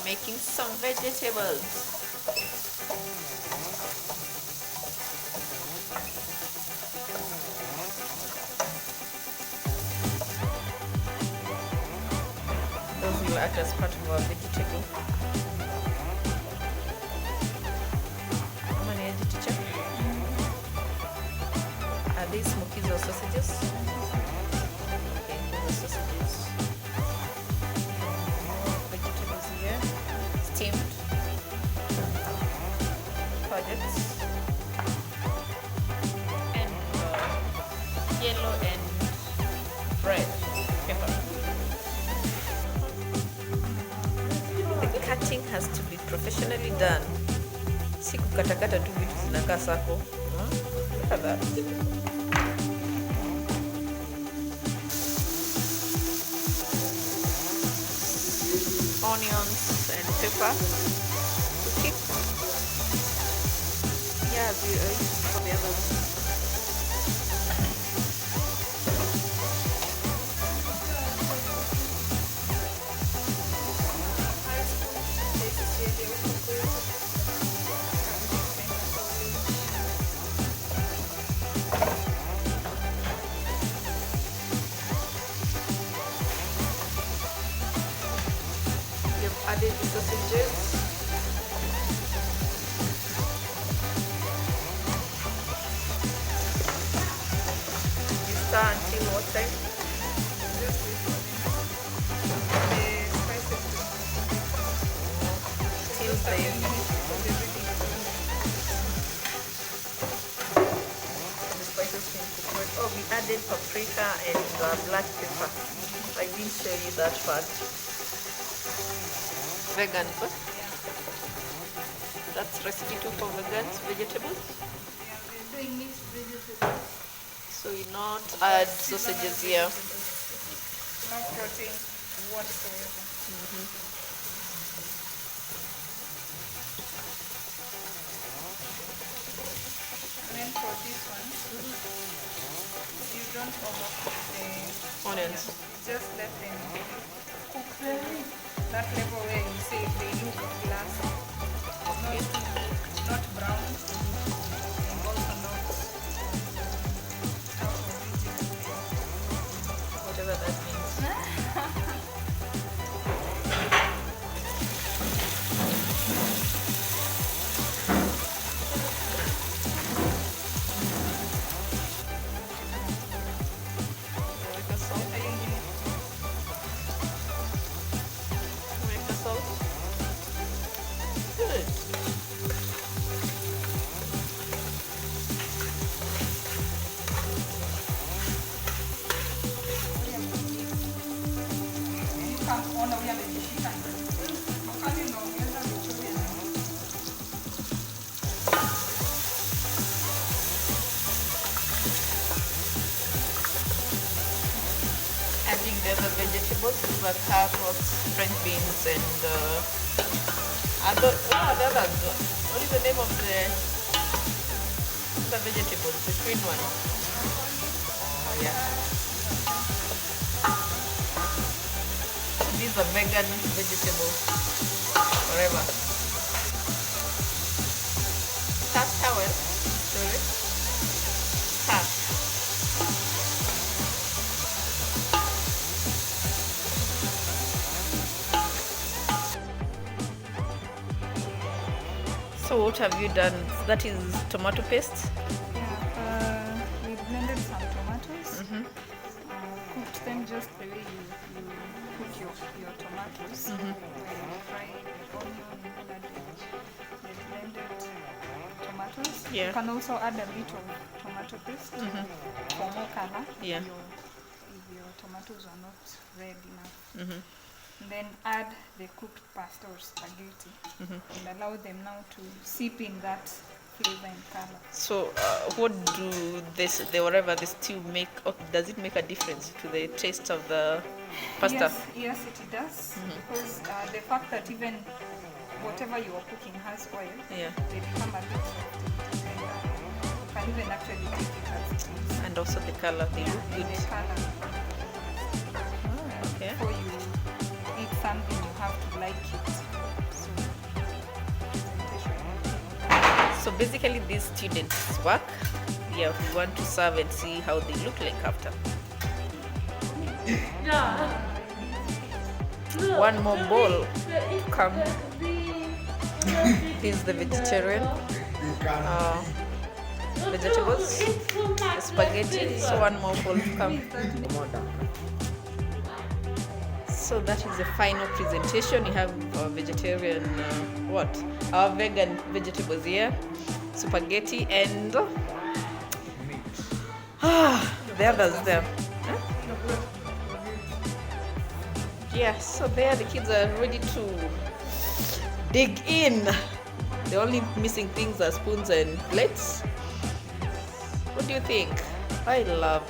Making some vegetables. Those will act as part of our vegetable. How many did you check? Are these smokies or sausages? Okay, these are sausages. Vegetables here. Steamed. Courgettes. And yellow and red pepper. The cutting has to be professionally done. Si kukatakata tu vitu zinakaa sako. Look at that. Onions and pepper. Okay. Yeah, for the others. Added the sausages. You stir until what time? Just the spices. Till the spices can cook well. Oh, we added paprika and black pepper. I didn't show you that part. Vegan, but that's recipe 2 for vegans, vegetables. Yeah, we're doing mixed vegetables. So you not add sausages here. No protein whatsoever. And then for this one, you don't overcook the Onions. just let them cook that level where you say they look glassy. Okay. Not brown and also not out of vegetable. Whatever that means. America salt. America salt. Good. Adding the other vegetables, the carrots, French beans, and what is the name of the vegetable, the green one? Oh yeah. These are vegan vegetables. Forever. Tap towel. Sorry. Tap. So what have you done? That is tomato paste? Yeah, we blended some tomatoes, cooked them just the way you cook your tomatoes. When you fry the onion, you add the blended tomatoes. Yeah. You can also add a bit of tomato paste for more color Yeah. if your tomatoes are not red enough. And then add the cooked pasta or spaghetti and allow them now to seep in that flavor and color. So what do the stew make? Does it make a difference to the taste of the pasta? Yes, it does. Because the fact that even whatever you are cooking has oil, Yeah. they become a bit soft. And you can even actually take it as it is. And also the color, they look And good. the color. Oh, okay. Before you eat So basically these students work. Yeah, we want to serve and see how they look like after. One more bowl come. This is the vegetarian vegetables, the spaghetti. So one more bowl come. So that is the final presentation. You have vegetarian, our vegan vegetables here, spaghetti, and the others there. Yeah, so there the kids are ready to dig in. The only missing things are spoons and plates. What do you think? I love.